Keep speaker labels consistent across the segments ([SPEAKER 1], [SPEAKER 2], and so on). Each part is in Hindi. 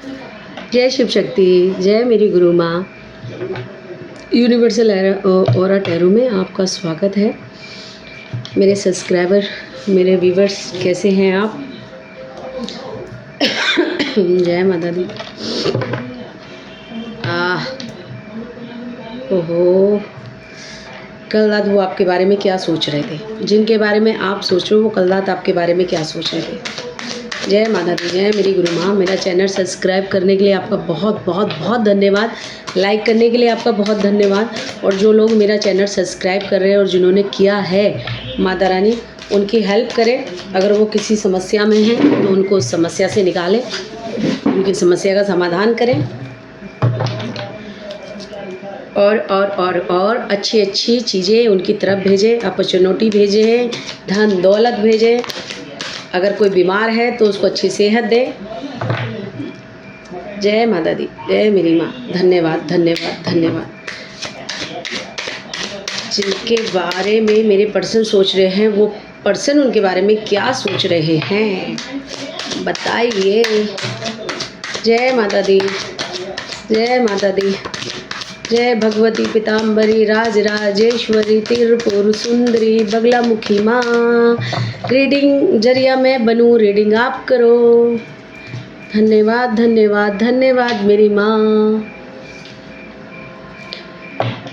[SPEAKER 1] जय शिव शक्ति, जय मेरी गुरु माँ। यूनिवर्सल ऑरा टैरो में आपका स्वागत है। मेरे सब्सक्राइबर, मेरे व्यूवर्स कैसे हैं आप? जय माता दी। ओहो, कल रात वो आपके बारे में क्या सोच रहे थे? जिनके बारे में आप सोच रहे हो वो कल रात आपके बारे में क्या सोच रहे थे? जय माता दी, जय मेरी गुरु माँ। मेरा चैनल सब्सक्राइब करने के लिए आपका बहुत बहुत बहुत धन्यवाद। लाइक करने के लिए आपका बहुत धन्यवाद। और जो लोग मेरा चैनल सब्सक्राइब कर रहे हैं और जिन्होंने किया है, माता रानी उनकी हेल्प करें। अगर वो किसी समस्या में हैं तो उनको उस समस्या से निकालें, उनकी समस्या का समाधान करें। और अच्छी अच्छी चीज़ें उनकी तरफ भेजें, अपॉर्चुनिटी भेजें, धन दौलत भेजें। अगर कोई बीमार है तो उसको अच्छी सेहत दें। जय माता दी, जय मेरी माँ। धन्यवाद धन्यवाद धन्यवाद। जिनके बारे में मेरे पर्सन सोच रहे हैं वो पर्सन उनके बारे में क्या सोच रहे हैं बताइए। जय माता दी, जय माता दी, जय भगवती पीताम्बरी राज राजेश्वरी त्रिपुर सुंदरी बगलामुखी माँ। रीडिंग जरिया मैं बनूं, रीडिंग आप करो। धन्यवाद धन्यवाद धन्यवाद मेरी माँ।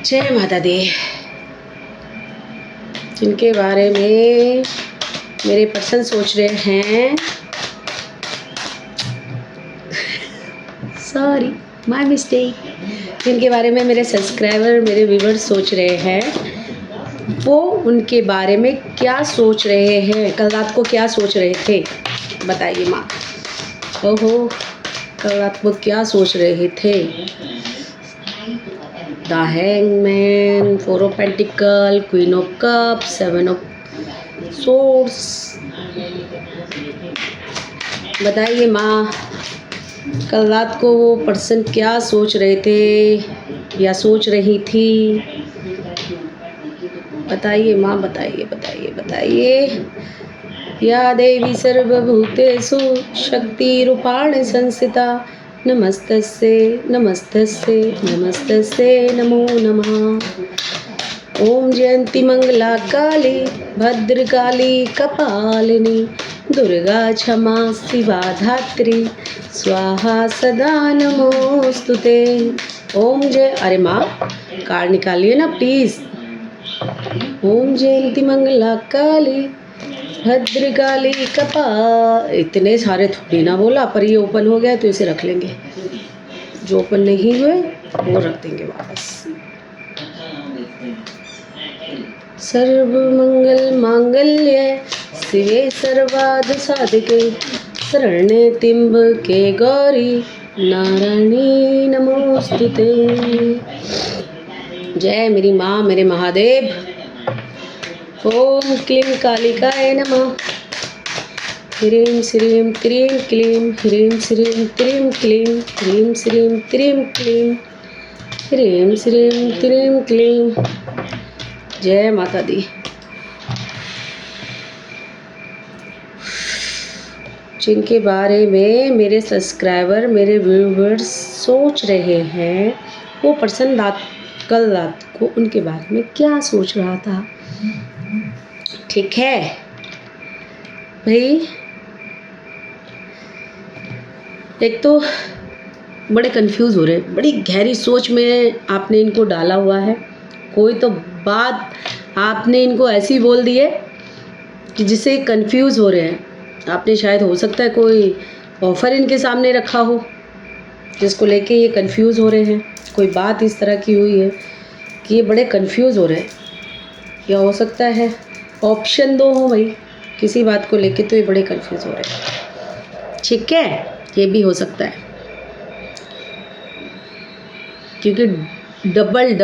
[SPEAKER 1] जय माता दी। जिनके बारे में मेरे पर्सन सोच रहे हैं, सॉरी माय मिस्टेक, जिनके बारे में मेरे सब्सक्राइबर, मेरे व्यूवर्स सोच रहे हैं वो उनके बारे में क्या सोच रहे हैं, कल रात को क्या सोच रहे थे बताइए माँ। ओहो, कल रात को क्या सोच रहे थे? The hangman, 4 of pentacle, queen of cup, 7 of swords. बताइए माँ, कल रात को वो पर्सन क्या सोच रहे थे या सोच रही थी? बताइए माँ, बताइए बताइए बताइए। या देवी सर्वभूतेषु शक्तिरूपाणि संस्थिता नमस्तस्यै नमस्तस्यै नमस्तस्यै नमो नमः। ओम जयंती मंगला काली भद्रकाली कपालिनी दुर्गा क्षमा शिवा धात्री स्वाहा सदा नमोस्तुते। ओम जय, अरे माँ कार्ड निकालिए ना प्लीज़। ओम जयंती मंगला काली भद्रकाली कपा, इतने सारे थोड़ी ना बोला, पर ये ओपन हो गया तो इसे रख लेंगे। जो ओपन नहीं हुए वो रख देंगे वापस। सर्वमंगल मांगल्ये शिवे सर्वार्थ साधिके शरण्ये त्र्यंबके गौरी नारायणी नमोस्तुते। जय मेरी माँ, मेरे महादेव। ओम क्लीं कालिकाय नमः। ह्रीं श्रीं क्रीं क्लीं, ह्रीं श्रीं क्रीं क्लीं, ह्रीं श्रीं क्रीं क्लीं, ह्रीं श्रीं क्रीं क्लीं। जय माता दी। जिनके बारे में मेरे सब्सक्राइबर, मेरे व्यूवर्स सोच रहे हैं वो पर्सन कल रात को उनके बारे में क्या सोच रहा था? ठीक है भाई, एक तो बड़े कंफ्यूज हो रहे हैं, बड़ी गहरी सोच में आपने इनको डाला हुआ है। कोई तो बात आपने इनको ऐसी बोल दी है कि जिससे कंफ्यूज हो रहे हैं। आपने शायद, हो सकता है कोई ऑफ़र इनके सामने रखा हो जिसको लेके ये कंफ्यूज हो रहे हैं। कोई बात इस तरह की हुई है कि ये बड़े कंफ्यूज हो रहे हैं। या हो सकता है ऑप्शन 2 हो भाई, किसी बात को लेके तो ये बड़े कंफ्यूज हो रहे हैं। ठीक है, ये भी हो सकता है क्योंकि डबल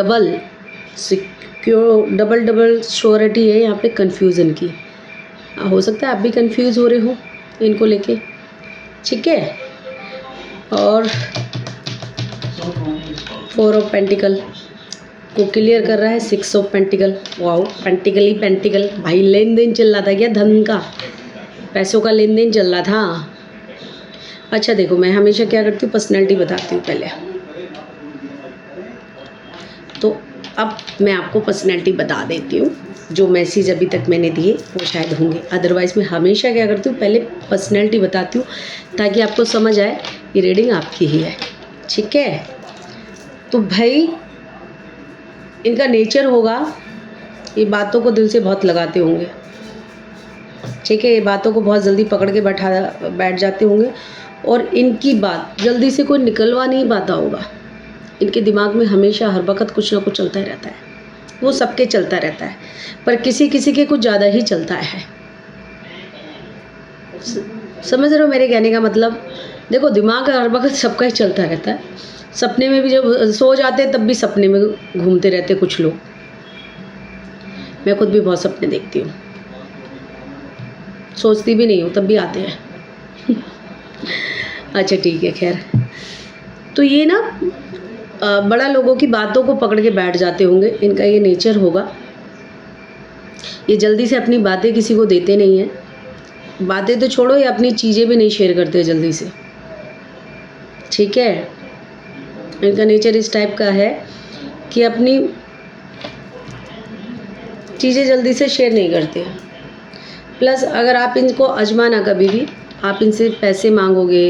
[SPEAKER 1] डबल श्योरिटी है यहाँ पे कंफ्यूजन की। हो सकता है आप भी कंफ्यूज हो रहे हो इनको लेके। ठीक है, और 4 ऑफ पेंटिकल को क्लियर कर रहा है 6 of pentacle. Wow, pentacle he pentacle भाई। लेन देन चल रहा था क्या? धन का, पैसों का लेन देन चल रहा था। अच्छा देखो, मैं हमेशा क्या करती हूँ, पर्सनैलिटी बताती हूँ पहले। तो अब मैं आपको पर्सनैलिटी बता देती हूँ। जो मैसेज अभी तक मैंने दिए वो शायद होंगे, अदरवाइज़ मैं हमेशा क्या करती हूँ, पहले पर्सनैलिटी बताती हूँ ताकि आपको समझ आए ये रीडिंग आपकी ही है। ठीक है, तो भाई इनका नेचर होगा, ये बातों को दिल से बहुत लगाते होंगे। ठीक है, ये बातों को बहुत जल्दी पकड़ के बैठ जाते होंगे और इनकी बात जल्दी से कोई निकलवा नहीं पाता होगा। इनके दिमाग में हमेशा हर वक्त कुछ ना कुछ चलता ही रहता है, वो सबके चलता रहता है, पर किसी किसी के कुछ ज़्यादा ही चलता है। समझ रहे हो मेरे कहने का मतलब? देखो, दिमाग हर वक्त सबका ही चलता रहता है। सपने में भी जब सो जाते हैं तब भी सपने में घूमते रहते कुछ लोग। मैं खुद भी बहुत सपने देखती हूँ, सोचती भी नहीं हूँ तब भी आते हैं। अच्छा ठीक है, खैर। तो ये ना बड़ा लोगों की बातों को पकड़ के बैठ जाते होंगे, इनका ये नेचर होगा। ये जल्दी से अपनी बातें किसी को देते नहीं हैं। बातें तो छोड़ो, ये अपनी चीज़ें भी नहीं शेयर करते जल्दी से। ठीक है, इनका नेचर इस टाइप का है कि अपनी चीज़ें जल्दी से शेयर नहीं करते। प्लस अगर आप इनको आजमाना, कभी भी आप इनसे पैसे मांगोगे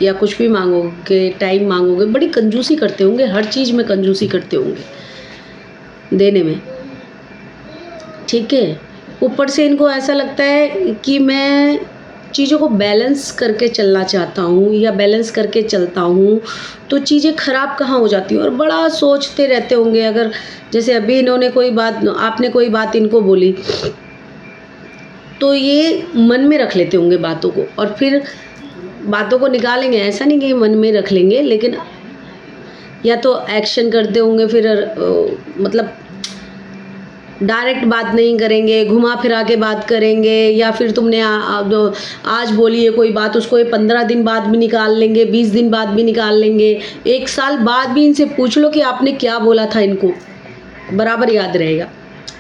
[SPEAKER 1] या कुछ भी मांगोगे, टाइम मांगोगे, बड़ी कंजूसी करते होंगे, हर चीज़ में कंजूसी करते होंगे देने में। ठीक है, ऊपर से इनको ऐसा लगता है कि मैं चीज़ों को बैलेंस करके चलना चाहता हूँ या बैलेंस करके चलता हूँ, तो चीज़ें ख़राब कहाँ हो जाती हैं। और बड़ा सोचते रहते होंगे। अगर जैसे अभी इन्होंने कोई बात, आपने कोई बात इनको बोली, तो ये मन में रख लेते होंगे बातों को और फिर बातों को निकालेंगे। ऐसा नहीं कि मन में रख लेंगे, लेकिन या तो एक्शन करते होंगे, फिर मतलब डायरेक्ट बात नहीं करेंगे, घुमा फिरा के बात करेंगे, या फिर तुमने आज बोली है कोई बात, उसको ये 15 दिन बाद भी निकाल लेंगे, 20 दिन बाद भी निकाल लेंगे, 1 साल बाद भी इनसे पूछ लो कि आपने क्या बोला था, इनको बराबर याद रहेगा।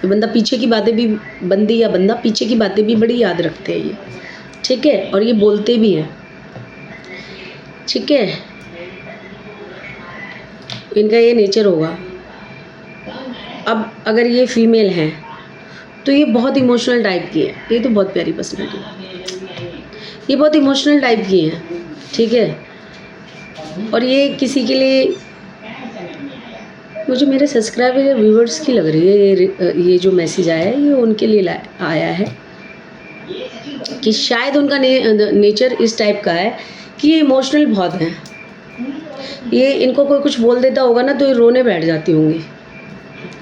[SPEAKER 1] बंदा पीछे की बातें भी, बंदी या बंदा पीछे की बातें भी बड़ी याद रखते हैं ये। ठीक है, और ये बोलते भी हैं। ठीक है, इनका ये नेचर होगा। अब अगर ये फीमेल हैं तो ये बहुत इमोशनल टाइप की है। ये तो बहुत प्यारी पर्सनैलिटी है, ये बहुत इमोशनल टाइप की हैं। ठीक है, और ये किसी के लिए, मुझे मेरे सब्सक्राइबर या व्यूवर्स की लग रही है ये जो मैसेज आया है, ये उनके लिए आया है कि शायद उनका नेचर इस टाइप का है कि ये इमोशनल बहुत हैं। ये इनको कोई कुछ बोल देता होगा ना तो ये रोने बैठ जाती होंगी।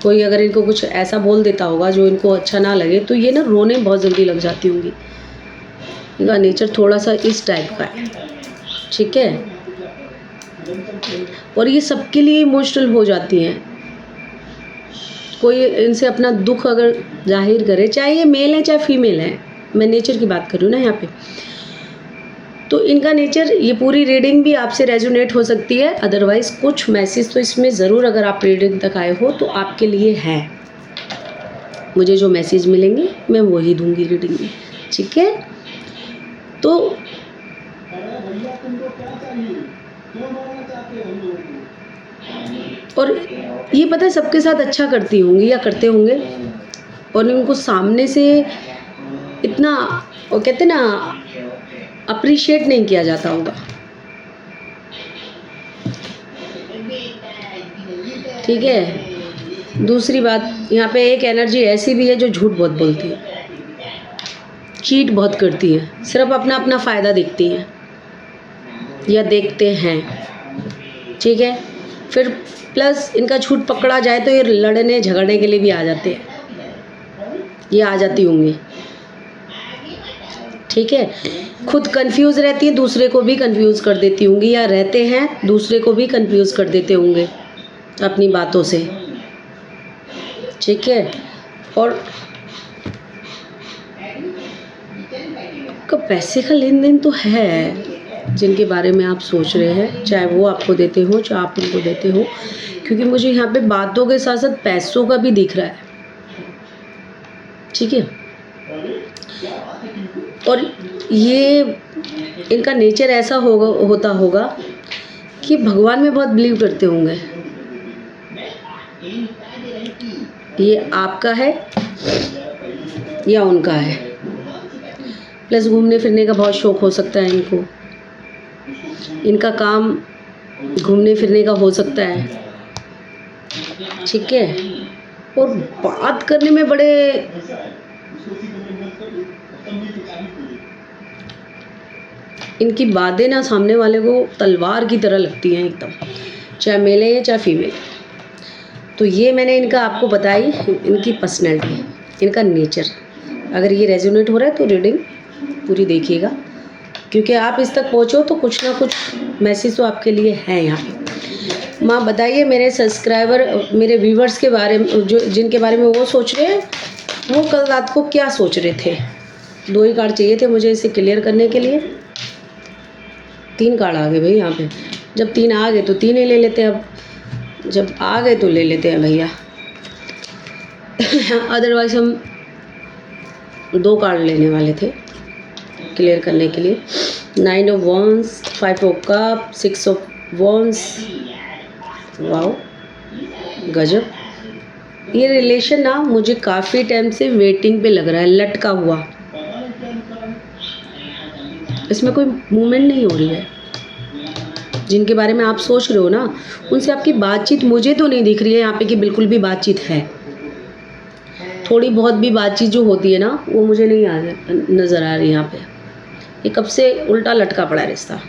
[SPEAKER 1] कोई अगर इनको कुछ ऐसा बोल देता होगा जो इनको अच्छा ना लगे तो ये ना रोने बहुत जल्दी लग जाती होंगी। इनका नेचर थोड़ा सा इस टाइप का है। ठीक है, और ये सबके लिए इमोशनल हो जाती हैं। कोई इनसे अपना दुख अगर जाहिर करे, चाहे ये मेल है चाहे फीमेल है, मैं नेचर की बात कर रही हूँ ना यहाँ पे, तो इनका नेचर, ये पूरी रीडिंग भी आपसे रेजोनेट हो सकती है। अदरवाइज़ कुछ मैसेज तो इसमें ज़रूर, अगर आप रीडिंग तक आए हो तो आपके लिए है। मुझे जो मैसेज मिलेंगे मैं वही दूंगी रीडिंग में। ठीक है, तो और ये पता है सबके साथ अच्छा करती होंगी या करते होंगे, और इनको सामने से इतना, वो कहते ना, अप्रिशिएट नहीं किया जाता होगा। ठीक है, दूसरी बात, यहाँ पे एक एनर्जी ऐसी भी है जो झूठ बहुत बोलती है, चीट बहुत करती है, सिर्फ अपना अपना फ़ायदा देखती हैं या देखते हैं। ठीक है, फिर प्लस इनका झूठ पकड़ा जाए तो ये लड़ने झगड़ने के लिए भी आ जाते हैं, ये आ जाती होंगी। ठीक है, खुद कंफ्यूज रहती है, दूसरे को भी कंफ्यूज कर देती होंगी, या रहते हैं दूसरे को भी कंफ्यूज कर देते होंगे अपनी बातों से। ठीक है, और पैसे का लेन देन तो है जिनके बारे में आप सोच रहे हैं, चाहे वो आपको देते हो चाहे आप उनको देते हो, क्योंकि मुझे यहाँ पे बातों के साथ साथ पैसों का भी दिख रहा है। ठीक है, और ये इनका नेचर ऐसा होता होगा कि भगवान में बहुत बिलीव करते होंगे। ये आपका है या उनका है। प्लस घूमने फिरने का बहुत शौक हो सकता है इनको, इनका काम घूमने फिरने का हो सकता है, ठीक है। और बात करने में बड़े इनकी बातें ना सामने वाले को तलवार की तरह लगती हैं एकदम, चाहे मेल है चाहे फीमेल। तो ये मैंने इनका आपको बताई, इनकी पर्सनैलिटी, इनका नेचर। अगर ये रेजोनेट हो रहा है तो रीडिंग पूरी देखिएगा, क्योंकि आप इस तक पहुँचो तो कुछ ना कुछ मैसेज तो आपके लिए है यहाँ पे। माँ बताइए मेरे सब्सक्राइबर, मेरे व्यूवर्स के बारे में, जो जिनके बारे में वो सोच रहे हैं, वो कल रात को क्या सोच रहे थे। 2 ही कार्ड चाहिए थे मुझे इसे क्लियर करने के लिए। 3 कार्ड आ गए भाई यहाँ पे। जब 3 आ गए तो 3 ही ले लेते हैं, अब जब आ गए तो ले लेते हैं भैया। अदरवाइज हम 2 कार्ड लेने वाले थे क्लियर करने के लिए। 9 of wands, 5 of cup, 6 of wands. Wow, गजब। ये रिलेशन ना मुझे काफ़ी टाइम से वेटिंग पे लग रहा है, लटका हुआ। इसमें कोई मूवमेंट नहीं हो रही है। जिनके बारे में आप सोच रहे हो ना, उनसे आपकी बातचीत मुझे तो नहीं दिख रही है यहाँ पे कि बिल्कुल भी बातचीत है। थोड़ी बहुत भी बातचीत जो होती है ना, वो मुझे नहीं नज़र आ रही यहाँ पे। ये कब से उल्टा लटका पड़ा है रिश्ता।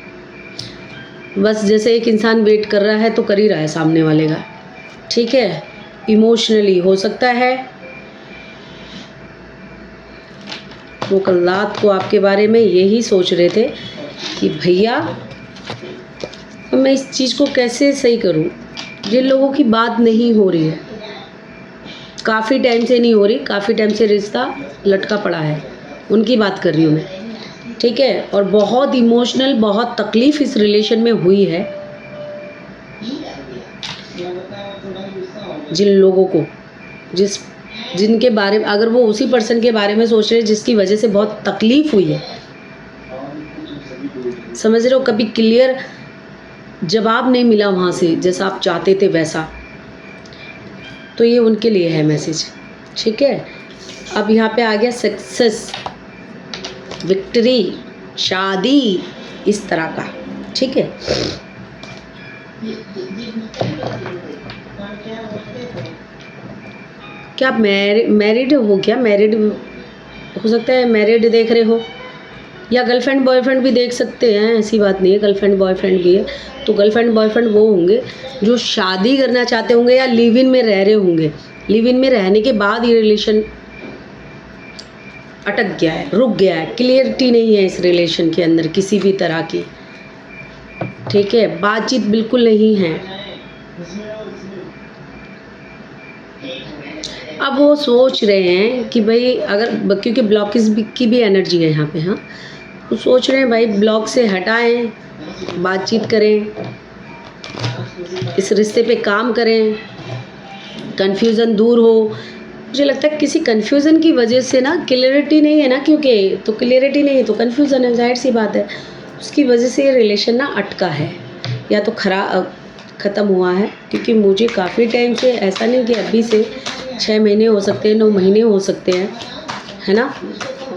[SPEAKER 1] बस जैसे एक इंसान वेट कर रहा है तो कर ही रहा है सामने वाले का, ठीक है। इमोशनली हो सकता है वो कल रात को आपके बारे में यही सोच रहे थे कि भैया मैं इस चीज़ को कैसे सही करूं। जिन लोगों की बात नहीं हो रही है, काफ़ी टाइम से नहीं हो रही, काफ़ी टाइम से रिश्ता लटका पड़ा है, उनकी बात कर रही हूँ मैं, ठीक है। और बहुत इमोशनल, बहुत तकलीफ़ इस रिलेशन में हुई है। जिन लोगों को जिनके बारे में, अगर वो उसी पर्सन के बारे में सोच रहे हैं जिसकी वजह से बहुत तकलीफ़ हुई है, समझ रहे हो, कभी क्लियर जवाब नहीं मिला वहाँ से जैसा आप चाहते थे वैसा, तो ये उनके लिए है मैसेज, ठीक है। अब यहाँ पे आ गया सक्सेस, विक्ट्री, शादी, इस तरह का, ठीक है। क्या आप मैरिड हो? क्या मैरिड हो सकता है, मैरिड देख रहे हो, या गर्लफ्रेंड बॉयफ्रेंड भी देख सकते हैं, ऐसी बात नहीं है। गर्लफ्रेंड बॉयफ्रेंड भी है तो गर्लफ्रेंड बॉयफ्रेंड वो होंगे जो शादी करना चाहते होंगे या लिव इन में रह रहे होंगे। लिव इन में रहने के बाद ये रिलेशन अटक गया है, रुक गया है, क्लियरिटी नहीं है इस रिलेशन के अंदर किसी भी तरह की, ठीक है। बातचीत बिल्कुल नहीं है। अब वो सोच रहे हैं कि भाई अगर, क्योंकि ब्लॉकेज की भी एनर्जी है यहाँ पे, हाँ, वो सोच रहे हैं भाई ब्लॉक से हटाएं, बातचीत करें, इस रिश्ते पे काम करें, कन्फ्यूज़न दूर हो। मुझे लगता है किसी कन्फ्यूज़न की वजह से ना, क्लियरिटी नहीं है ना, क्योंकि तो क्लियरिटी नहीं है तो कन्फ्यूज़न है, जाहिर सी बात है। उसकी वजह से ये रिलेशन ना अटका है या तो ख़त्म हुआ है। क्योंकि मुझे काफ़ी टाइम से, ऐसा नहीं कि अभी से, 6 महीने हो सकते हैं, 9 महीने हो सकते हैं, है ना,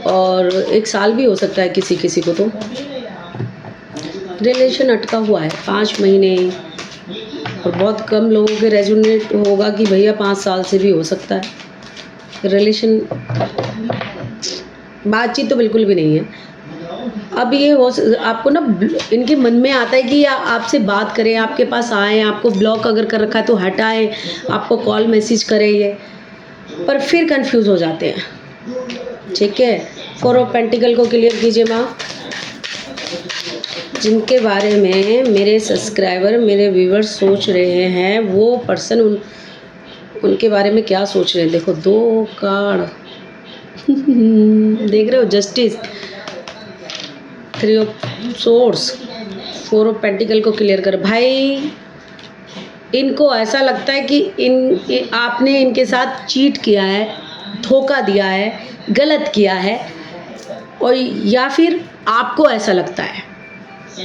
[SPEAKER 1] और 1 साल भी हो सकता है किसी किसी को। तो रिलेशन अटका हुआ है 5 महीने, और बहुत कम लोगों के रेजोनेट होगा कि भैया 5 साल से भी हो सकता है रिलेशन। बातचीत तो बिल्कुल भी नहीं है। अब ये आपको ना इनके मन में आता है कि आपसे बात करें, आपके पास आएँ, आपको ब्लॉक अगर कर रखा है तो हटाएं, आपको कॉल मैसेज करें ये, पर फिर कंफ्यूज हो जाते हैं, ठीक है। 4 ऑफ पेंटिकल को क्लियर कीजिए माँ। जिनके बारे में मेरे सब्सक्राइबर, मेरे व्यूवर्स सोच रहे हैं, वो पर्सन उनके बारे में क्या सोच रहे हैं। देखो 2 कार्ड देख रहे हो, justice, 3 of source, 4 of pentacle को क्लियर कर। भाई इनको ऐसा लगता है कि आपने इनके साथ चीट किया है, धोखा दिया है, गलत किया है, और या फिर आपको ऐसा लगता है,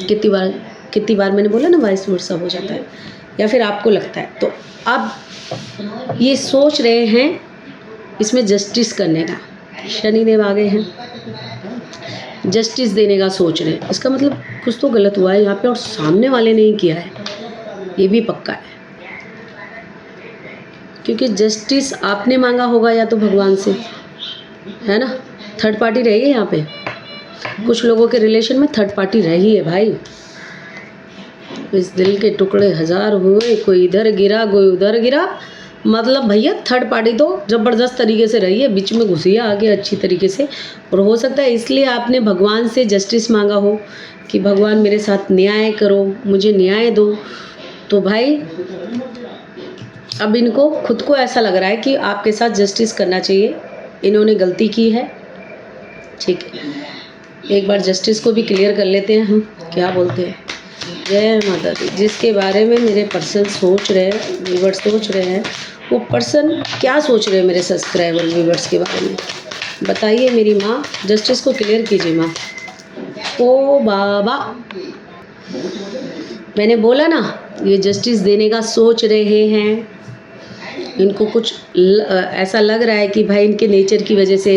[SPEAKER 1] कितनी बार मैंने बोला ना वाइस वर्सा हो जाता है, या फिर आपको लगता है। तो अब ये सोच रहे हैं इसमें जस्टिस करने का, शनिदेव आ गए हैं, जस्टिस देने का सोच रहे हैं। इसका मतलब कुछ तो गलत हुआ है यहाँ पे, और सामने वाले ने ही किया है, ये भी पक्का है। क्योंकि जस्टिस आपने मांगा होगा या तो भगवान से, है ना। थर्ड पार्टी रही है यहाँ पे, कुछ लोगों के रिलेशन में थर्ड पार्टी रही है भाई। इस दिल के टुकड़े हजार हुए, कोई इधर गिरा कोई उधर गिरा, मतलब भैया थर्ड पार्टी तो ज़बरदस्त तरीके से रही है, बीच में घुसी है आगे अच्छी तरीके से। और हो सकता है इसलिए आपने भगवान से जस्टिस मांगा हो कि भगवान मेरे साथ न्याय करो, मुझे न्याय दो। तो भाई अब इनको खुद को ऐसा लग रहा है कि आपके साथ जस्टिस करना चाहिए, इन्होंने गलती की है। ठीक है, एक बार जस्टिस को भी क्लियर कर लेते हैं हम, क्या बोलते हैं। जय माता दी। जिसके बारे में मेरे पर्सन सोच रहे हैं, व्यूवर्स सोच रहे हैं, वो पर्सन क्या सोच रहे हैं मेरे सब्सक्राइबर व्यूवर्स के बारे में, बताइए मेरी माँ। जस्टिस को क्लियर कीजिए माँ। ओ बाबा, मैंने बोला ना ये जस्टिस देने का सोच रहे हैं। इनको कुछ ऐसा लग रहा है कि भाई इनके नेचर की वजह से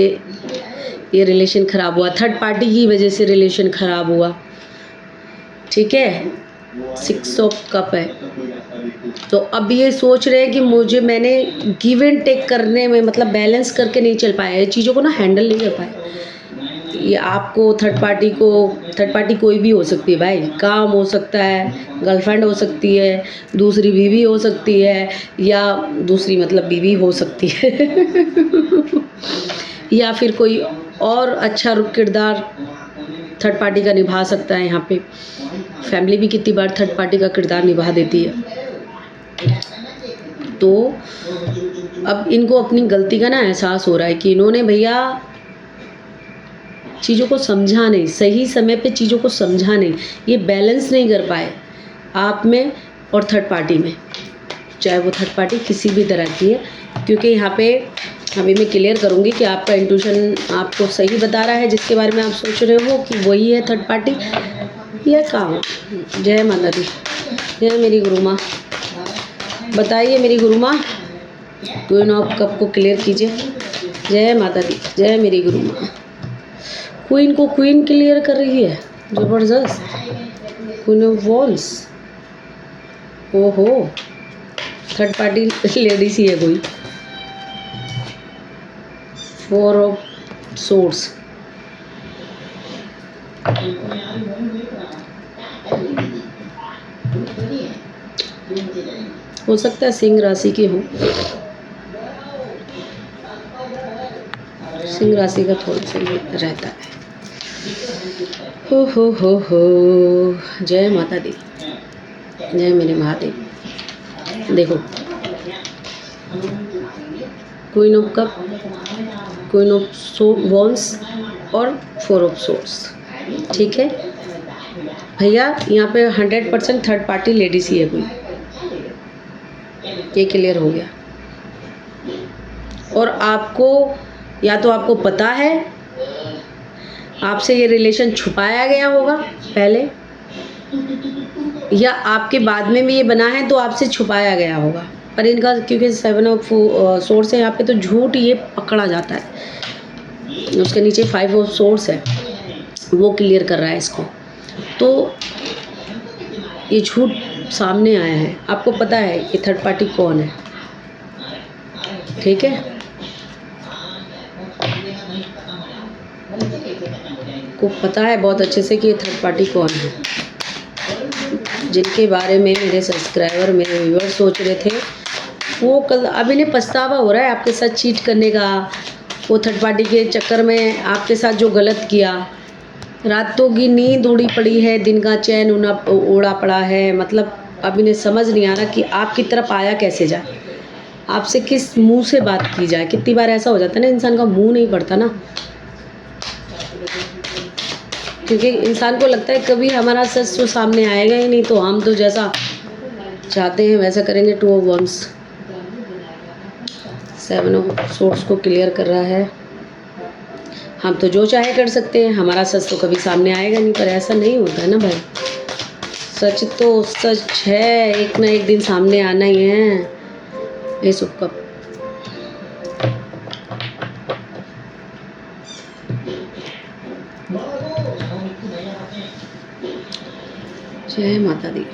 [SPEAKER 1] ये रिलेशन ख़राब हुआ, थर्ड पार्टी की वजह से रिलेशन ख़राब हुआ। ठीक है, 6 ऑफ कप है। तो अब ये सोच रहे हैं कि मैंने गिव एंड टेक करने में, मतलब बैलेंस करके नहीं चल पाया, ये चीज़ों को ना हैंडल नहीं कर पाए। ये आपको थर्ड पार्टी कोई भी हो सकती है भाई, काम हो सकता है, गर्लफ्रेंड हो सकती है, दूसरी बीवी हो सकती है, या दूसरी मतलब बीवी हो सकती है या फिर कोई और अच्छा किरदार थर्ड पार्टी का निभा सकता है। यहाँ पे फैमिली भी कितनी बार थर्ड पार्टी का किरदार निभा देती है। तो अब इनको अपनी गलती का ना एहसास हो रहा है कि इन्होंने भैया चीज़ों को समझा नहीं, सही समय पे चीज़ों को समझा नहीं, ये बैलेंस नहीं कर पाए आप में और थर्ड पार्टी में, चाहे वो थर्ड पार्टी किसी भी तरह की है। क्योंकि यहाँ पे अभी मैं क्लियर करूँगी कि आपका इंट्यूशन आपको सही बता रहा है, जिसके बारे में आप सोच रहे हो कि वही है थर्ड पार्टी, यह काम। जय माता दी, जय मेरी गुरु माँ। बताइए मेरी गुरु माँ, क्वीन ऑफ कप को क्लियर कीजिए। जय माता दी, जय मेरी गुरु माँ। क्वीन को क्वीन क्लियर कर रही है, ज़बरदस्त। क्वीन ऑफ वॉन्ड्स, ओहो थर्ड पार्टी लेडीज ही है कोई। 4 ऑफ सोर्ड्स, हो सकता है सिंह राशि की हो, सिंह राशि का थोड़ा सा ये रहता है। हो जय माता दी, जय मेरे महादेव। देखो queen of cup, queen of wands और 4 ऑफ सोर्ड्स। ठीक है भैया, यहाँ पे 100% थर्ड पार्टी लेडीज ही है कोई, ये क्लियर हो गया। और आपको या तो आपको पता है, आपसे ये रिलेशन छुपाया गया होगा पहले, या आपके बाद में भी ये बना है तो आपसे छुपाया गया होगा। पर इनका क्योंकि 7 ऑफ सोर्स है यहाँ पे, तो झूठ ये पकड़ा जाता है। उसके नीचे 5 ऑफ सोर्स है, वो क्लियर कर रहा है इसको। तो ये झूठ सामने आया है, आपको पता है कि थर्ड पार्टी कौन है। ठीक है, को पता है बहुत अच्छे से कि ये थर्ड पार्टी कौन है। जिनके बारे में मेरे सब्सक्राइबर, मेरे व्यूअर सोच रहे थे, वो कल अब इन्हें पछतावा हो रहा है आपके साथ चीट करने का। वो थर्ड पार्टी के चक्कर में आपके साथ जो गलत किया, रातों की नींद उड़ी पड़ी है, दिन का चैन उड़ा पड़ा है। मतलब अब इन्हें समझ नहीं आ रहा कि आपकी तरफ आया कैसे जाए, आपसे किस मुंह से बात की जाए। कितनी बार ऐसा हो जाता है ना, इंसान का मुंह नहीं पड़ता ना, क्योंकि इंसान को लगता है कभी हमारा सच तो सामने आएगा ही नहीं, तो हम तो जैसा चाहते हैं वैसा करेंगे। 2 ऑफ वंस, 7 ऑफ सोर्स को क्लियर कर रहा है। हम तो जो चाहे कर सकते हैं, हमारा सच तो कभी सामने आएगा नहीं, पर ऐसा नहीं होता ना भाई। सच तो सच है, एक ना एक दिन सामने आना ही है। ये सब कब जय माता दी।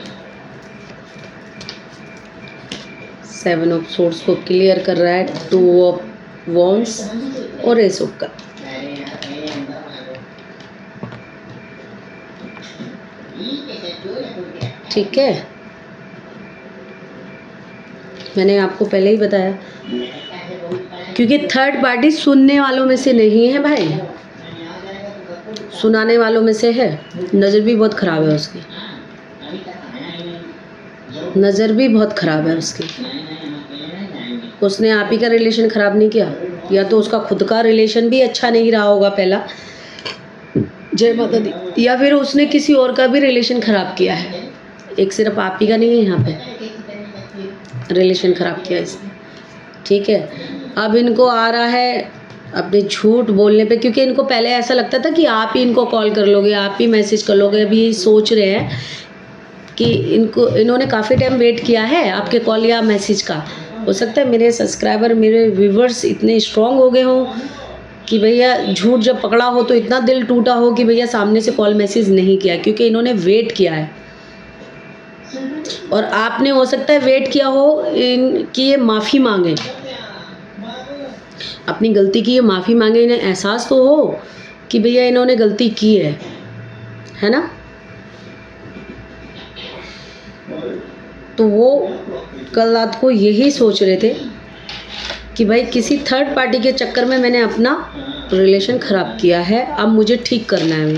[SPEAKER 1] 7 ऑफ सोर्स को क्लियर कर रहा है, 2 ऑफ वॉन्ड्स और एस ऑफ कप। ठीक है, मैंने आपको पहले ही बताया, क्योंकि थर्ड पार्टी सुनने वालों में से नहीं है भाई, सुनाने वालों में से है। नज़र भी बहुत ख़राब है उसकी, नज़र भी बहुत ख़राब है उसकी। उसने आप ही का रिलेशन ख़राब नहीं किया, या तो उसका खुद का रिलेशन भी अच्छा नहीं रहा होगा पहला, जय माता दी, या फिर उसने किसी और का भी रिलेशन ख़राब किया है। एक सिर्फ आप ही का नहीं है यहाँ पे रिलेशन ख़राब किया इसने। ठीक है, अब इनको आ रहा है अपने झूठ बोलने पे, क्योंकि इनको पहले ऐसा लगता था कि आप ही इनको कॉल कर लोगे, आप ही मैसेज कर लोगे। अभी ये सोच रहे हैं कि इन्होंने काफ़ी टाइम वेट किया है आपके कॉल या मैसेज का। हो सकता है मेरे सब्सक्राइबर, मेरे व्यूवर्स इतने स्ट्रांग हो गए हों कि भैया झूठ जब पकड़ा हो तो इतना दिल टूटा हो कि भैया सामने से कॉल मैसेज नहीं किया, क्योंकि इन्होंने वेट किया है। और आपने हो सकता है वेट किया हो कि ये माफ़ी मांगे, अपनी गलती की ये माफ़ी मांगे, इन्हें एहसास तो हो कि भैया इन्होंने गलती की है ना। तो वो कल रात को यही सोच रहे थे कि भाई किसी थर्ड पार्टी के चक्कर में मैंने अपना रिलेशन ख़राब किया है, अब मुझे ठीक करना है।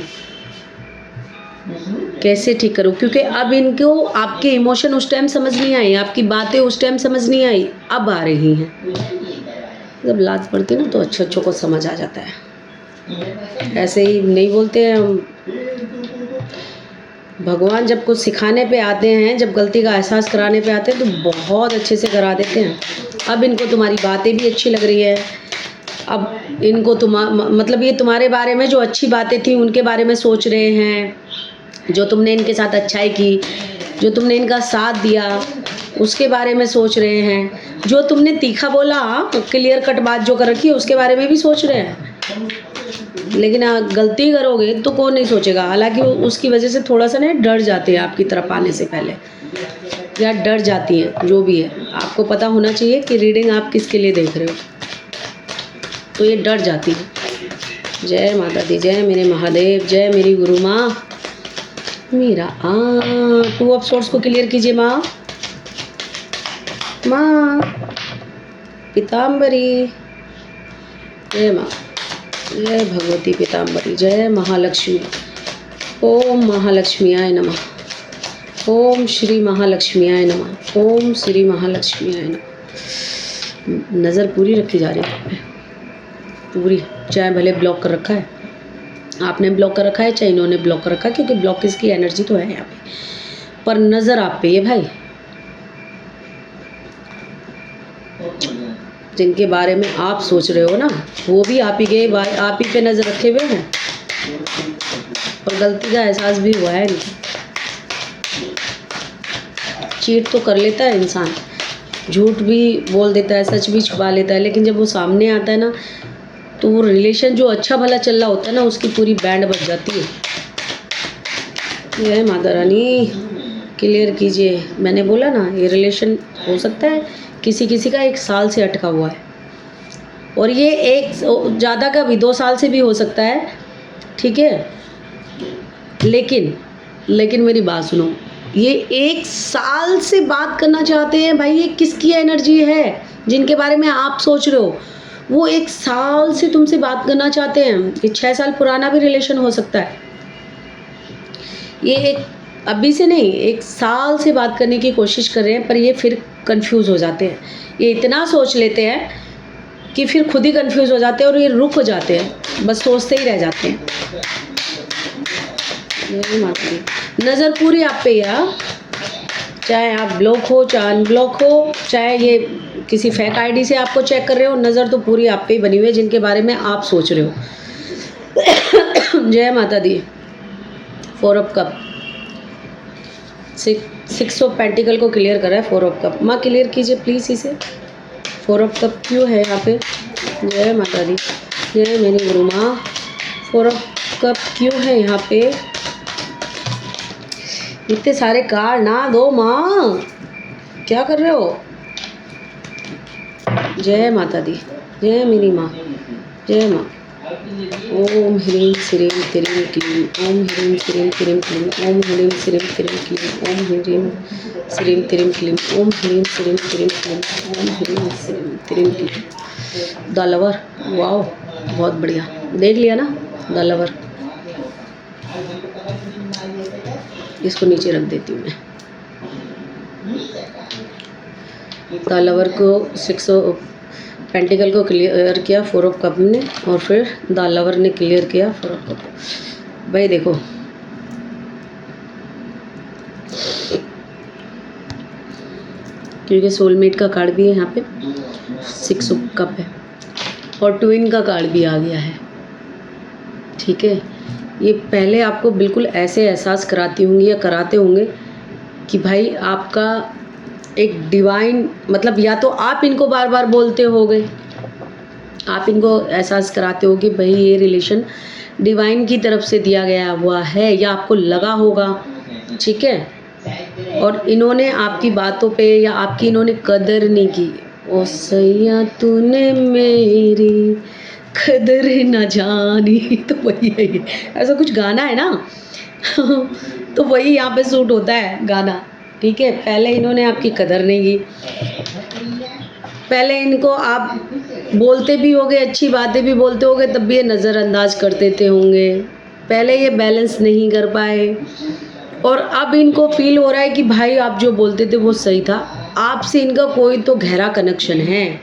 [SPEAKER 1] कैसे ठीक करूँ, क्योंकि अब इनको आपके इमोशन उस टाइम समझ नहीं आई, आपकी बातें उस टाइम समझ नहीं आई, अब आ रही हैं। जब लात पड़ती है ना तो अच्छों को समझ आ जाता है, ऐसे ही नहीं बोलते हैं हम। भगवान जब कुछ सिखाने पे आते हैं, जब गलती का एहसास कराने पे आते हैं तो बहुत अच्छे से करा देते हैं। अब इनको तुम्हारी बातें भी अच्छी लग रही है, अब इनको मतलब ये तुम्हारे बारे में जो अच्छी बातें थी उनके बारे में सोच रहे हैं, जो तुमने इनके साथ अच्छाई की, जो तुमने इनका साथ दिया उसके बारे में सोच रहे हैं, जो तुमने तीखा बोला क्लियर कट बात जो कर रखी है उसके बारे में भी सोच रहे हैं। लेकिन गलती करोगे तो कौन नहीं सोचेगा, हालांकि उसकी वजह से थोड़ा सा ना डर जाते हैं आपकी तरफ आने से पहले, या डर जाती हैं। जो भी है आपको पता होना चाहिए कि रीडिंग आप किसके लिए देख रहे हो, तो ये डर जाती है। जय माता दी, जय मेरे महादेव, जय मेरी गुरु माँ मीरा। 2 ऑफ सोर्स को क्लियर कीजिए माँ। माँ पीताम्बरी, जय माँ, जय भगवती पीताम्बरी, जय महालक्ष्मी। ओम महालक्ष्मीयाय नमः, ओम श्री महालक्ष्मीयाय नमः, ओम श्री महालक्ष्मीयाय नमः। नज़र पूरी रखी जा रही है, पूरी, चाहे भले ब्लॉक कर रखा है, आपने ब्लॉक कर रखा है चाहे इन्होंने ब्लॉक कर रखा है, क्योंकि ब्लॉक की एनर्जी तो है यहाँ पे, पर नज़र आप पे है भाई। जिनके बारे में आप सोच रहे हो ना वो भी आप ही के भाई, आप ही पे नज़र रखे हुए हैं, और गलती का एहसास भी हुआ है नहीं। चीट तो कर लेता है इंसान, झूठ भी बोल देता है, सच भी छुपा लेता है, लेकिन जब वो सामने आता है ना तो वो रिलेशन जो अच्छा भला चल रहा होता है ना उसकी पूरी बैंड बज जाती है। जय माता रानी, क्लियर कीजिए। मैंने बोला ना ये रिलेशन हो सकता है किसी किसी का 1 साल से अटका हुआ है, और ये एक ज़्यादा का भी 2 साल से भी हो सकता है। ठीक है, लेकिन मेरी बात सुनो, ये 1 साल से बात करना चाहते हैं भाई, ये किसकी एनर्जी है जिनके बारे में आप सोच रहे हो, वो 1 साल से तुमसे बात करना चाहते हैं। ये 6 साल पुराना भी रिलेशन हो सकता है, ये एक अभी से नहीं 1 साल से बात करने की कोशिश कर रहे हैं, पर ये फिर कंफ्यूज हो जाते हैं। ये इतना सोच लेते हैं कि फिर खुद ही कंफ्यूज हो जाते हैं और ये रुक हो जाते हैं, बस सोचते ही रह जाते हैं। नज़र पूरी आप पे यार, चाहे आप ब्लॉक हो चाहे अनब्लॉक हो, चाहे ये किसी फेक आईडी से आपको चेक कर रहे हो, नज़र तो पूरी आप पे ही बनी हुई है जिनके बारे में आप सोच रहे हो। जय माता दी। 4 ऑफ कप, 6 ऑफ पेंटिकल को क्लियर कर रहा है 4 ऑफ कप। माँ क्लियर कीजिए प्लीज़ इसे। 4 ऑफ कप क्यों है यहाँ पे? जय माता दी, जय मेरी गुरु माँ। 4 ऑफ कप क्यों है यहाँ पे? इतने सारे कार्ड ना दो माँ, क्या कर रहे हो? जय माता दी, जय मेरी माँ, जय माँ। ओम ह्रीं श्रीं क्रीं क्लीं, ओम ह्रीं श्रीं क्रीं क्लीं, ओम ह्रीं श्रीं क्रीं क्लीं, ओम ह्रीं श्रीं क्रीं क्लीं, ओम ह्रीं श्रीं क्रीं क्लीं, ओम ह्रीं श्रीं क्रीं क्लीं। द लवर, वाओ बहुत बढ़िया, देख लिया ना द लवर। इसको नीचे रख देती हूँ मैं। द लवर को 6 पेंटिकल को क्लियर किया 4 ऑफ कप ने, और फिर द लवर ने क्लियर किया 4 ऑफ कप। भाई देखो, क्योंकि सोलमेट का कार्ड भी है यहाँ पे, 6 ऑफ कप है, और ट्विन का कार्ड भी आ गया है। ठीक है, ये पहले आपको बिल्कुल ऐसे एहसास कराती होंगी या कराते होंगे कि भाई आपका एक डिवाइन, मतलब या तो आप इनको बार बार बोलते होगे, आप इनको एहसास कराते हो कि भाई ये रिलेशन डिवाइन की तरफ से दिया गया हुआ है, या आपको लगा होगा। ठीक है, और इन्होंने आपकी बातों पे या आपकी इन्होंने कदर नहीं की। ओ सैया तूने मेरी कदर न जानी, तो वही है ये, ऐसा कुछ गाना है ना तो वही यहाँ पे सूट होता है गाना। ठीक है, पहले इन्होंने आपकी कदर नहीं की, पहले इनको आप बोलते भी होगे, अच्छी बातें भी बोलते होगे, तब भी ये नज़रअंदाज कर देते होंगे। पहले ये बैलेंस नहीं कर पाए, और अब इनको फील हो रहा है कि भाई आप जो बोलते थे वो सही था, आपसे इनका कोई तो गहरा कनेक्शन है।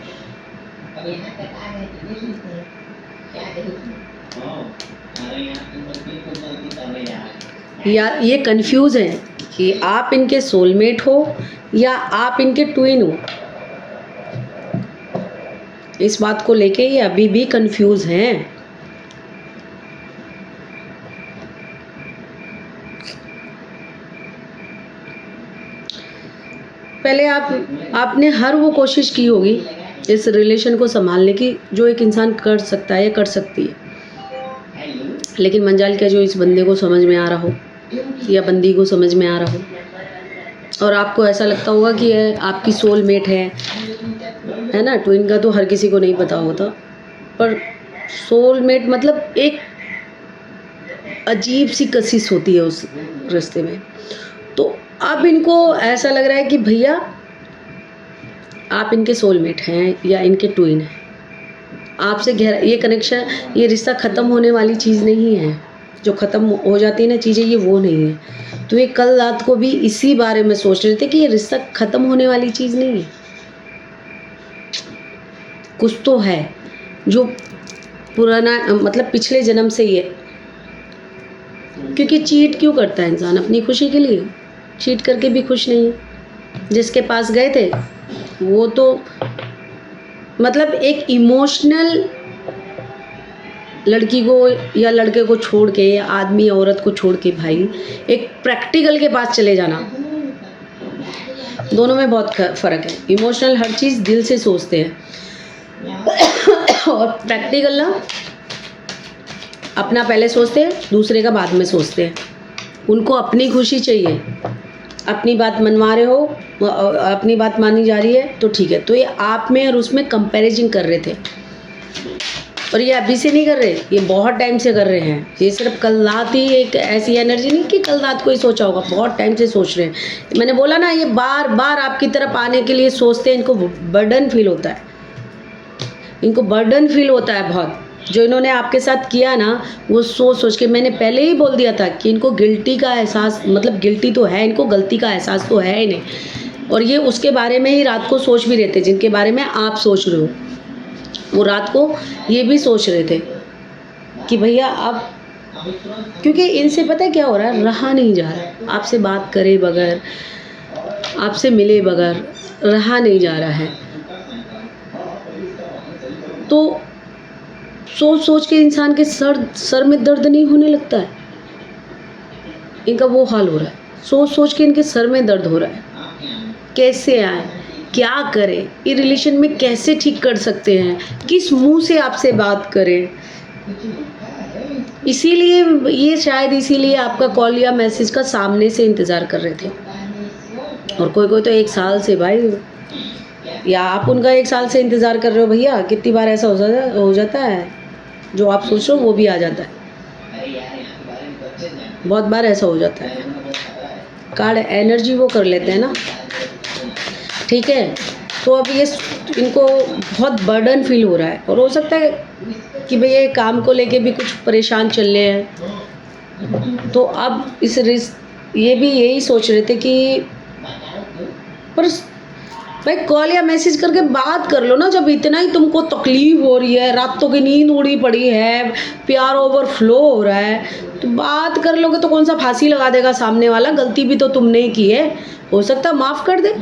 [SPEAKER 1] या ये कंफ्यूज है कि आप इनके सोलमेट हो या आप इनके ट्विन हो। इस बात को लेके ये अभी भी कंफ्यूज हैं। पहले आपने हर वो कोशिश की होगी इस रिलेशन को संभालने की जो एक इंसान कर सकता है या कर सकती है, लेकिन मंजाल क्या जो इस बंदे को समझ में आ रहा हो या बंदी को समझ में आ रहा हो, और आपको ऐसा लगता होगा कि ये आपकी सोलमेट है ना। ट्विन का तो हर किसी को नहीं पता होता, पर सोलमेट मतलब एक अजीब सी कशिश होती है उस रिश्ते में। तो अब इनको ऐसा लग रहा है कि भैया आप इनके सोलमेट हैं या इनके ट्विन हैं, आपसे गहरा ये कनेक्शन, ये रिश्ता ख़त्म होने वाली चीज़ नहीं है। जो ख़त्म हो जाती है ना चीज़ें, ये वो नहीं है। तो ये कल रात को भी इसी बारे में सोच रहे थे कि ये रिश्ता ख़त्म होने वाली चीज़ नहीं है, कुछ तो है जो पुराना, मतलब पिछले जन्म से ही है। क्योंकि चीट क्यों करता है इंसान? अपनी खुशी के लिए। चीट करके भी खुश नहीं है। जिसके पास गए थे वो तो मतलब एक इमोशनल लड़की को या लड़के को छोड़ के, या आदमी औरत को छोड़ के, भाई एक प्रैक्टिकल के पास चले जाना, दोनों में बहुत फ़र्क है। इमोशनल हर चीज़ दिल से सोचते हैं और प्रैक्टिकल ना अपना पहले सोचते हैं, दूसरे का बाद में सोचते हैं। उनको अपनी खुशी चाहिए, अपनी बात मनवा रहे हो, अपनी बात मानी जा रही है तो ठीक है। तो ये आप में और उसमें कंपैरिजन कर रहे थे, और ये अभी से नहीं कर रहे, ये बहुत टाइम से कर रहे हैं। ये सिर्फ कल रात ही एक ऐसी एनर्जी नहीं कि कल रात को ही सोचा होगा, बहुत टाइम से सोच रहे हैं। मैंने बोला ना, ये बार बार आपकी तरफ आने के लिए सोचते हैं। इनको बर्डन फील होता है, इनको बर्डन फील होता है बहुत। जो इन्होंने आपके साथ किया ना, वो सोच सोच के, मैंने पहले ही बोल दिया था कि इनको गिल्टी का एहसास, मतलब गिल्टी तो है, इनको गलती का एहसास तो है इन्हें। और ये उसके बारे में ही रात को सोच भी रहे थे जिनके बारे में आप सोच रहे हो। वो रात को ये भी सोच रहे थे कि भैया अब, क्योंकि इनसे पता है क्या हो रहा है, रहा नहीं जा रहा है। आपसे बात करे बगैर, आपसे मिले बगैर रहा नहीं जा रहा है। तो सोच सोच के इंसान के सर में दर्द नहीं होने लगता है? इनका वो हाल हो रहा है, सोच सोच के इनके सर में दर्द हो रहा है। कैसे आए, क्या करें, ये रिलेशन में कैसे ठीक कर सकते हैं, किस मुंह से आपसे बात करें। इसीलिए ये शायद इसीलिए आपका कॉल या मैसेज का सामने से इंतज़ार कर रहे थे। और कोई कोई तो 1 साल से भाई, या आप उनका 1 साल से इंतज़ार कर रहे हो भैया। कितनी बार ऐसा हो जाता है, जो आप सोच रहे हो वो भी आ जाता है। बहुत बार ऐसा हो जाता है, कार्ड एनर्जी वो कर लेते हैं ना। ठीक है, तो अब ये इनको बहुत बर्डन फील हो रहा है, और हो सकता है कि भैया ये काम को लेके भी कुछ परेशान चल रहे हैं। तो अब ये भी यही सोच रहे थे कि पर भाई कॉल या मैसेज करके बात कर लो ना। जब इतना ही तुमको तकलीफ हो रही है, रातों की नींद उड़ी पड़ी है, प्यार ओवरफ्लो हो रहा है, तो बात कर लोगे तो कौन सा फांसी लगा देगा सामने वाला। गलती भी तो तुमने ही की है, हो सकता है माफ़ कर दे।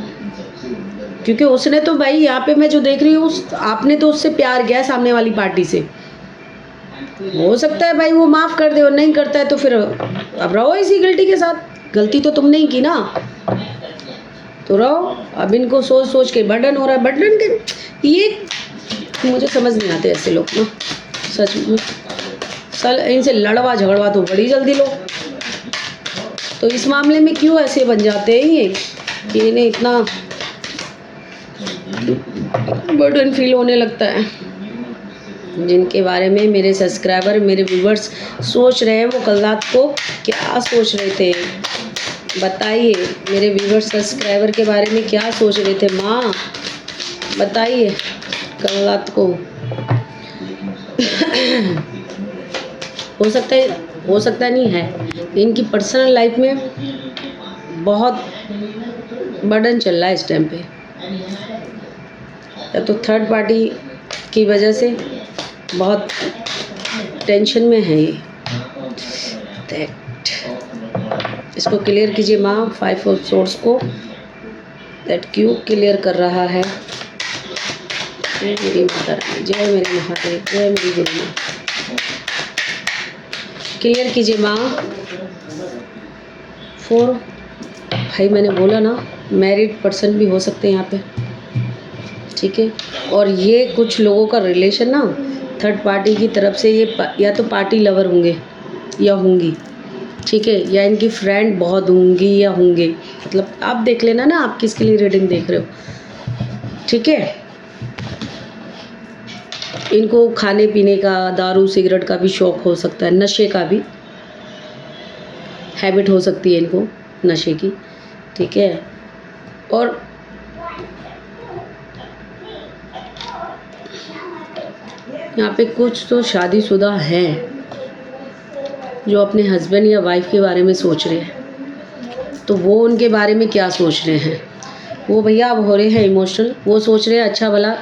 [SPEAKER 1] क्योंकि उसने तो भाई यहाँ पे मैं जो देख रही हूँ, आपने तो उससे प्यार किया है सामने वाली पार्टी से। हो सकता है भाई वो माफ़ कर दे, और नहीं करता है तो फिर अब रहो इसी गिल्टी के साथ। गलती तो तुमने ही की ना, तो रहो। अब इनको सोच सोच के बर्डन हो रहा है। बर्डन के ये मुझे समझ नहीं आते ऐसे लोग ना, सच में। इनसे लड़वा झगड़वा तो बड़ी जल्दी लो। तो इस मामले में क्यों ऐसे बन जाते हैं ये कि इन्हें इतना बर्डन फील होने लगता है। जिनके बारे में मेरे सब्सक्राइबर, मेरे व्यूवर्स सोच रहे हैं, वो कल रात को क्या सोच रहे थे बताइए। मेरे व्यूवर्स सब्सक्राइबर के बारे में क्या सोच रहे थे माँ, बताइए कल रात को। हो सकता नहीं है, इनकी पर्सनल लाइफ में बहुत बर्डन चल रहा है इस टाइम पे, या तो थर्ड पार्टी की वजह से बहुत टेंशन में है ये। इसको क्लियर कीजिए माँ, 5 ऑफ सोर्स को। दैट क्यों क्लियर कर रहा है। मेरी माता रानी, जय मेरे महादेव, जय मेरी गुरु माँ। क्लियर कीजिए माँ। 4 भाई, मैंने बोला ना मैरिड पर्सन भी हो सकते हैं यहाँ पे। ठीक है, और ये कुछ लोगों का रिलेशन ना थर्ड पार्टी की तरफ से, ये या तो पार्टी लवर होंगे या होंगी। ठीक है, या इनकी फ्रेंड बहुत होंगी या होंगे। मतलब आप देख लेना ना, आप किसके लिए रीडिंग देख रहे हो। ठीक है, इनको खाने पीने का, दारू सिगरेट का भी शौक हो सकता है, नशे का भी हैबिट हो सकती है इनको, नशे की। ठीक है, और यहाँ पे कुछ तो शादीशुदा हैं जो अपने हस्बैंड या वाइफ के बारे में सोच रहे हैं। तो वो उनके बारे में क्या सोच रहे हैं, वो भैया अब हो रहे हैं इमोशनल। वो सोच रहे हैं अच्छा भला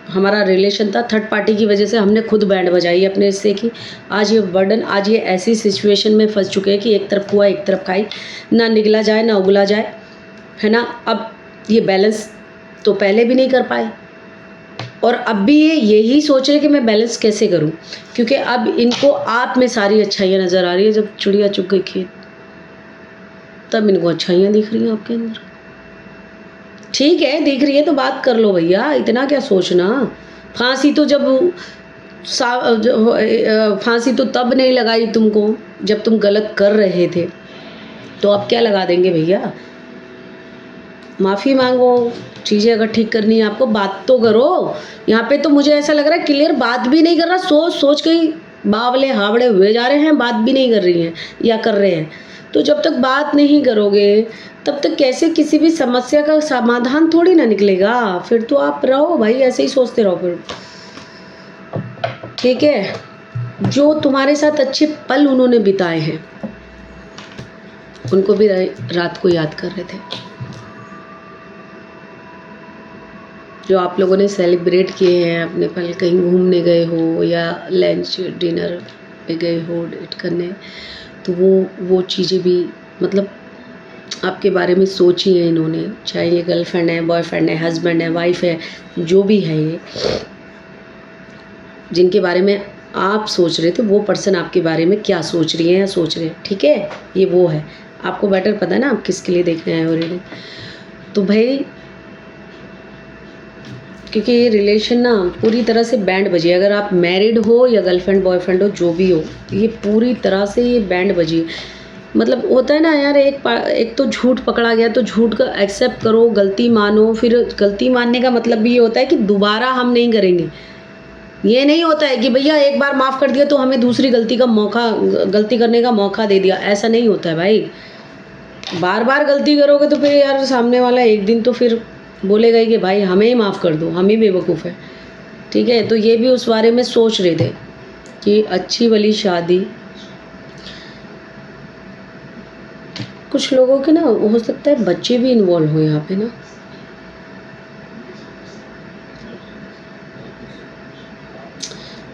[SPEAKER 1] हमारा रिलेशन था, थर्ड पार्टी की वजह से हमने खुद बैंड बजाई अपने हिस्से की। आज ये बर्डन, आज ये ऐसी सिचुएशन में फंस चुके हैं कि एक तरफ कुआ एक तरफ खाई, ना निगला जाए ना उगला जाए, है ना। अब ये बैलेंस तो पहले भी नहीं कर पाए, और अब भी ये यही सोच रहे कि मैं बैलेंस कैसे करूं, क्योंकि अब इनको आप में सारी अच्छाइयाँ नज़र आ रही है। जब चिड़िया चुग गई खेत, तब इनको अच्छाइयाँ दिख रही हैं आपके अंदर। ठीक है, दिख रही है तो बात कर लो भैया, इतना क्या सोचना। फांसी तो फांसी तो तब नहीं लगाई तुमको जब तुम गलत कर रहे थे, तो अब क्या लगा देंगे भैया। माफ़ी मांगो, चीज़ें अगर ठीक करनी है आपको, बात तो करो। यहाँ पे तो मुझे ऐसा लग रहा है क्लियर बात भी नहीं कर रहा, सोच सोच के ही बावले हावड़े हुए जा रहे हैं, बात भी नहीं कर रही हैं या कर रहे हैं। तो जब तक बात नहीं करोगे तब तक कैसे किसी भी समस्या का समाधान थोड़ी ना निकलेगा। फिर तो आप रहो भाई ऐसे ही सोचते रहो फिर। ठीक है, जो तुम्हारे साथ अच्छे पल उन्होंने बिताए हैं उनको भी रात को याद कर रहे थे। जो आप लोगों ने सेलिब्रेट किए हैं अपने पल, कहीं घूमने गए हो या लंच डिनर पे गए हो डेट करने, तो वो चीज़ें भी मतलब आपके बारे में सोची है इन्होंने। चाहे ये गर्लफ्रेंड है, बॉयफ्रेंड है, हस्बैंड है, वाइफ है, जो भी है ये, जिनके बारे में आप सोच रहे थे, वो पर्सन आपके बारे में क्या सोच रही है या सोच रहे हैं, ठीक है, ये वो है। आपको बेटर पता है ना आप किसके लिए देखने आए हो रीडिंग। तो भाई क्योंकि ये रिलेशन ना पूरी तरह से बैंड बजी, अगर आप मैरिड हो या गर्लफ्रेंड बॉयफ्रेंड हो जो भी हो, ये पूरी तरह से ये बैंड बजी। मतलब होता है ना यार, एक तो झूठ पकड़ा गया तो झूठ का एक्सेप्ट करो, गलती मानो। फिर गलती मानने का मतलब भी ये होता है कि दोबारा हम नहीं करेंगे। ये नहीं होता है कि भैया एक बार माफ़ कर दिया तो हमें दूसरी गलती करने का मौका दे दिया, ऐसा नहीं होता है भाई। बार बार गलती करोगे तो फिर यार सामने वाला एक दिन तो फिर बोलेगा ही कि भाई हमें ही माफ़ कर दो, हम ही बेवकूफ़ है, ठीक है। तो ये भी उस बारे में सोच रहे थे कि अच्छी वाली शादी। कुछ लोगों के ना हो सकता है बच्चे भी इन्वॉल्व हो यहाँ पे ना,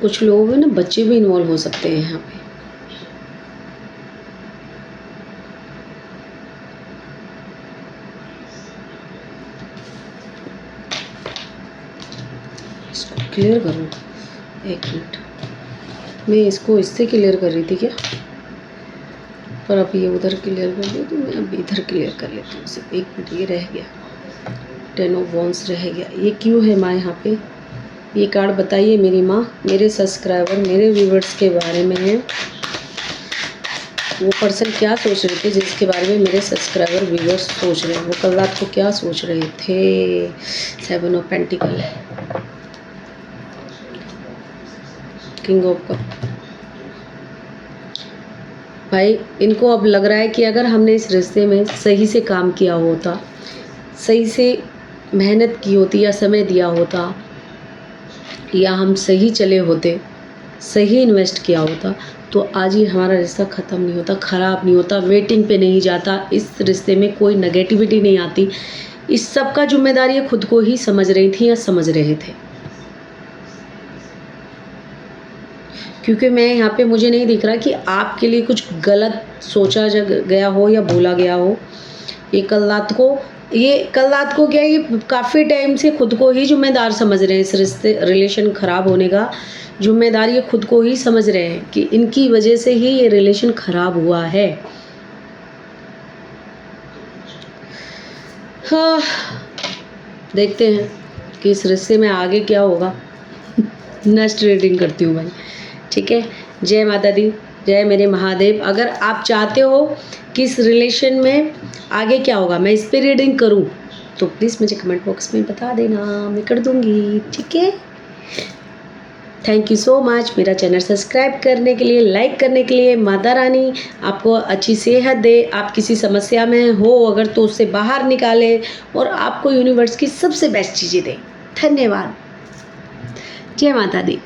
[SPEAKER 1] कुछ लोगों के ना बच्चे भी इन्वॉल्व हो सकते हैं यहाँ पे। इसको क्लियर करूँ, एक मिनट, मैं इसको इससे क्लियर कर रही थी क्या, पर अब ये उधर क्लियर कर दी तो मैं अब इधर क्लियर कर लेती हूँ। सिर्फ एक मिनट, ये रह गया, 10 ऑफ वॉन्ड्स रह गया। ये क्यों है माँ यहाँ पे, ये कार्ड बताइए मेरी माँ। मेरे सब्सक्राइबर, मेरे व्यूवर्स के बारे में है, वो पर्सन क्या सोच रहे थे जिसके बारे में मेरे सब्सक्राइबर व्यूवर्स सोच रहे हैं, वो कल रात को क्या सोच रहे थे। 7 ऑफ पेंटिकल है, किंग ऑफ कप। भाई इनको अब लग रहा है कि अगर हमने इस रिश्ते में सही से काम किया होता, सही से मेहनत की होती या समय दिया होता, या हम सही चले होते, सही इन्वेस्ट किया होता, तो आज ही हमारा रिश्ता ख़त्म नहीं होता, ख़राब नहीं होता, वेटिंग पे नहीं जाता, इस रिश्ते में कोई नेगेटिविटी नहीं आती। इस सब का जिम्मेदार ये खुद को ही समझ रही थी या समझ रहे थे। क्योंकि मैं यहाँ पे मुझे नहीं दिख रहा कि आपके लिए कुछ गलत सोचा गया हो या बोला गया हो। ये कल रात को क्या, ये काफ़ी टाइम से खुद को ही जिम्मेदार समझ रहे हैं। इस रिलेशन ख़राब होने का जिम्मेदार ये खुद को ही समझ रहे हैं कि इनकी वजह से ही ये रिलेशन ख़राब हुआ है। हाँ, देखते हैं कि इस रिश्ते में आगे क्या होगा। नेक्स्ट रीडिंग करती हूँ भाई, ठीक है। जय माता दी, जय मेरे महादेव। अगर आप चाहते हो कि इस रिलेशन में आगे क्या होगा, मैं इस पर रीडिंग करूं, तो प्लीज़ मुझे कमेंट बॉक्स में बता देना, मैं कर दूंगी, ठीक है। थैंक यू सो मच मेरा चैनल सब्सक्राइब करने के लिए, लाइक करने के लिए। माता रानी आपको अच्छी सेहत दे, आप किसी समस्या में हो अगर तो उससे बाहर निकाले, और आपको यूनिवर्स की सबसे बेस्ट चीज़ें दे। धन्यवाद। जय माता दी।